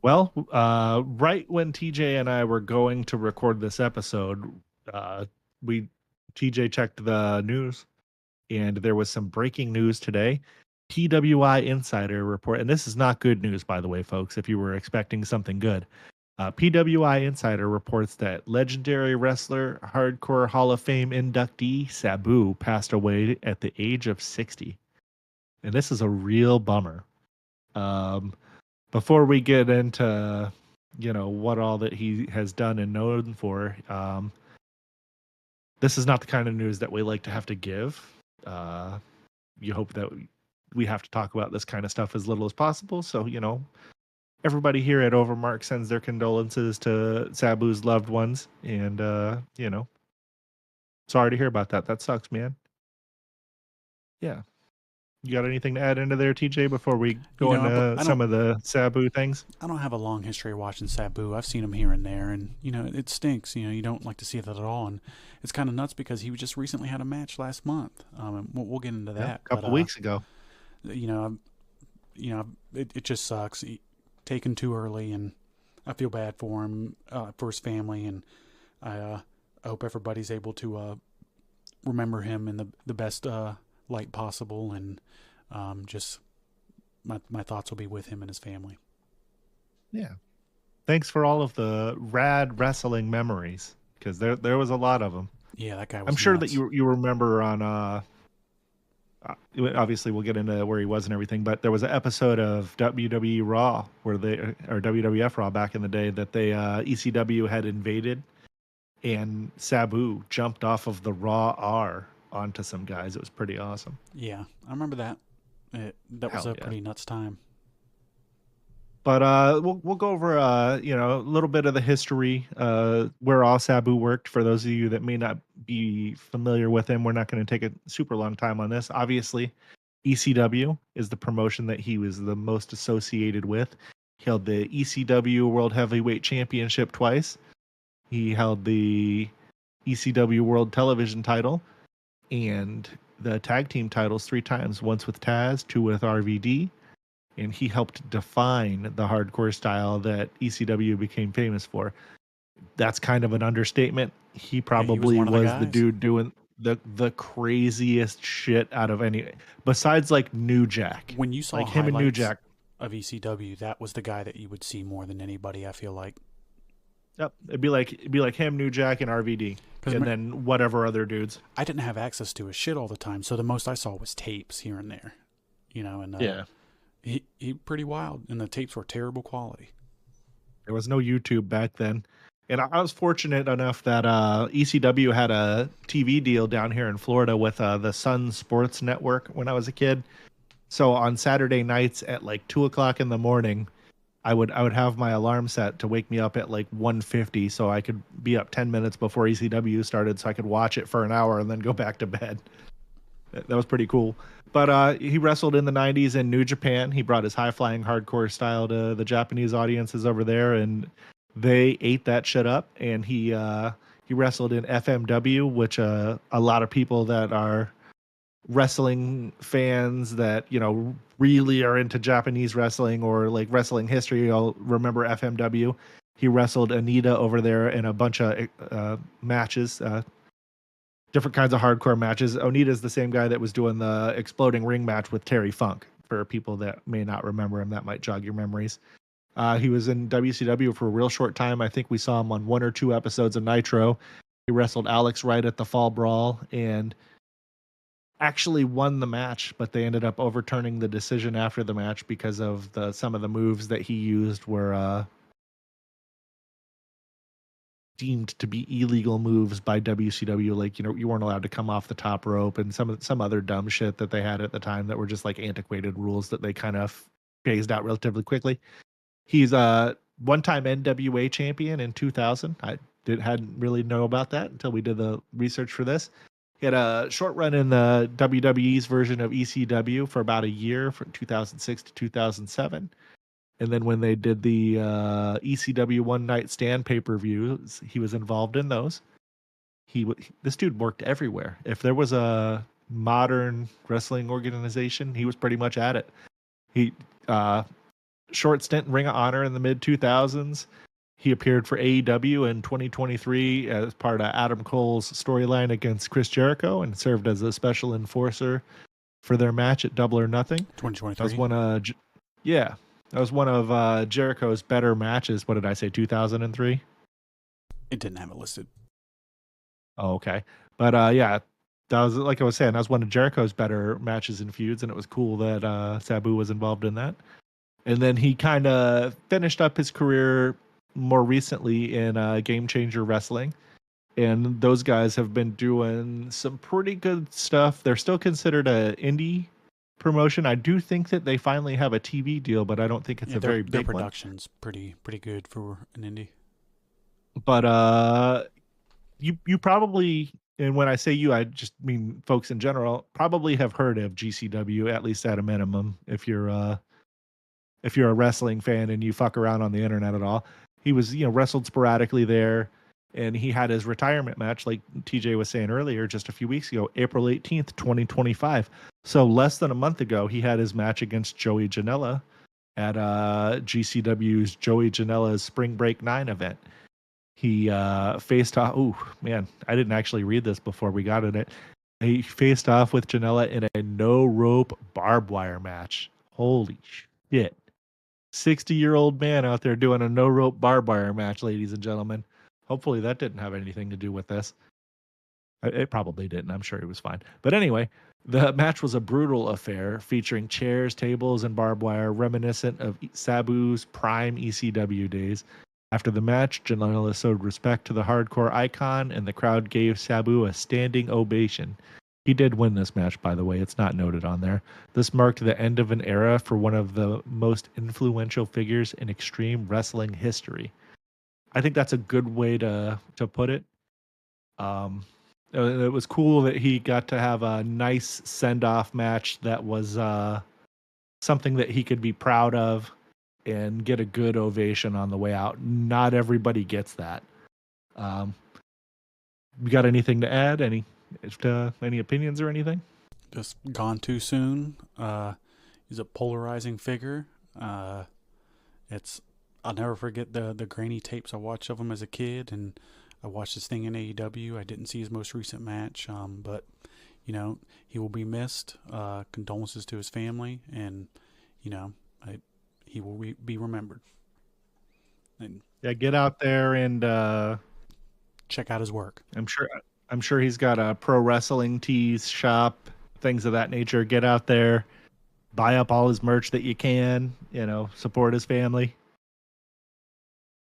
Well, right when TJ and I were going to record this episode, uh, we TJ checked the news, and there was some breaking news today. PWI Insider report, and this is not good news, by the way, folks. If you were expecting something good, PWI Insider reports that legendary wrestler, Hardcore Hall of Fame inductee Sabu passed away at the age of 60, and this is a real bummer. Um, Before we get into what all that he has done and known for, this is not the kind of news that we like to have to give. You hope that we have to talk about this kind of stuff as little as possible. So everybody here at Overmark sends their condolences to Sabu's loved ones, and sorry to hear about that. That sucks, man. Yeah. You got anything to add into there, TJ, before we go into I some don't. of the Sabu things? I don't have a long history of watching Sabu. I've seen him here and there, and it stinks. You don't like to see that at all, and it's kind of nuts because he just recently had a match last month. And we'll get into Yeah, that. a couple weeks ago. You know, it just sucks. Taken too early, and I feel bad for him, for his family, and I hope everybody's able to remember him in the best light possible, and just my thoughts will be with him and his family. Yeah. Thanks for all of the rad wrestling memories, because there was a lot of them. Yeah, that guy I'm was sure that nuts. you remember on obviously we'll get into where he was and everything, but there was an episode of WWE Raw where they or WWF Raw back in the day that they ECW had invaded, and Sabu jumped off of the Raw R onto some guys. It was pretty awesome. Yeah, I remember that. That was Hell a yeah. pretty nuts time. But we'll go over a little bit of the history, where all Sabu worked. For those of you that may not be familiar with him, we're not going to take a super long time on this. Obviously, ECW is the promotion that he was the most associated with. He held the ECW World Heavyweight Championship twice. He held the ECW World Television title and the tag team titles 3 times. Once with Taz, 2 with RVD, and he helped define the hardcore style that ECW became famous for. That's kind of an understatement. He Yeah, he was probably one of the was the guys. dude doing the craziest shit out of any, besides like New Jack. When you saw Like him and New highlights Jack. of ECW, that was the guy that you would see more than anybody. I feel like Yep, it'd be like him, New Jack, and RVD, because and then whatever other dudes. I didn't have access to his shit all the time, so the most I saw was tapes here and there. And Yeah, he pretty wild, and the tapes were terrible quality. there was no YouTube back then. And I was fortunate enough that ECW had a TV deal down here in Florida with the Sun Sports Network when I was a kid. So on Saturday nights at like 2 o'clock in the morning, I would have my alarm set to wake me up at like 1:50, so I could be up 10 minutes before ECW started, so I could watch it for an hour and then go back to bed. That was pretty cool. But he wrestled in the 90s in New Japan. He brought his high-flying hardcore style to the Japanese audiences over there, and they ate that shit up. And he wrestled in FMW, which a lot of people that are wrestling fans that really are into Japanese wrestling or like wrestling history, I'll remember FMW. He wrestled Anita over there in a bunch of matches, different kinds of hardcore matches. Onita's the same guy that was doing the exploding ring match with Terry Funk. For people that may not remember him, that might jog your memories. He was in WCW for a real short time. I think we saw him on 1 or 2 episodes of Nitro. He wrestled Alex Wright at the Fall Brawl and actually won the match, but they ended up overturning the decision after the match because of some of the moves that he used were deemed to be illegal moves by WCW. Like, you weren't allowed to come off the top rope and some other dumb shit that they had at the time that were just like antiquated rules that they kind of phased out relatively quickly. He's a one-time NWA champion in 2000. Hadn't really know about that until we did the research for this. He had a short run in the WWE's version of ECW for about a year, from 2006 to 2007. And then when they did the ECW One Night Stand pay-per-views, he was involved in those. This dude worked everywhere. If there was a modern wrestling organization, he was pretty much at it. He short stint in Ring of Honor in the mid 2000s. He appeared for AEW in 2023 as part of Adam Cole's storyline against Chris Jericho and served as a special enforcer for their match at Double or Nothing. 2023. That was that was one of Jericho's better matches. What did I say? 2003. It didn't have it listed. Oh, okay. But yeah, that was, like I was saying, that was one of Jericho's better matches and feuds, and it was cool that Sabu was involved in that. And then he kind of finished up his career more recently in Game Changer Wrestling. And those guys have been doing some pretty good stuff. They're still considered a indie promotion. I do think that they finally have a TV deal, but I don't think it's a very big one. Their production's pretty good for an indie. But you probably, and when I say you, I just mean folks in general, probably have heard of GCW, at least at a minimum, if you're a wrestling fan and you fuck around on the internet at all. He was, wrestled sporadically there, and he had his retirement match, like TJ was saying earlier, just a few weeks ago, April 18th, 2025. So less than a month ago, he had his match against Joey Janela at GCW's Joey Janela's Spring Break 9 event. He faced off. Oh man, I didn't actually read this before we got in it. He faced off with Janela in a no rope barbed wire match. Holy shit! 60-year-old man out there doing a no rope barbed wire match, ladies and gentlemen. Hopefully that didn't have anything to do with this. It probably didn't. I'm sure he was fine. But anyway, the match was a brutal affair featuring chairs, tables, and barbed wire, reminiscent of Sabu's prime ECW days. After the match, Janela showed respect to the hardcore icon, and the crowd gave Sabu a standing ovation. He did win this match, by the way. It's not noted on there. This marked the end of an era for one of the most influential figures in extreme wrestling history. I think that's a good way to put it. It was cool that he got to have a nice send-off match that was something that he could be proud of and get a good ovation on the way out. Not everybody gets that. You got anything to add? Any opinions or anything? Just gone too soon. He's a polarizing figure. I'll never forget the grainy tapes I watched of him as a kid, and I watched this thing in AEW. I didn't see his most recent match, but he will be missed. Condolences to his family, and he will be remembered. And yeah, get out there and check out his work. I'm sure he's got a Prowrestlingtees shop, things of that nature. Get out there, buy up all his merch that you can. Support his family.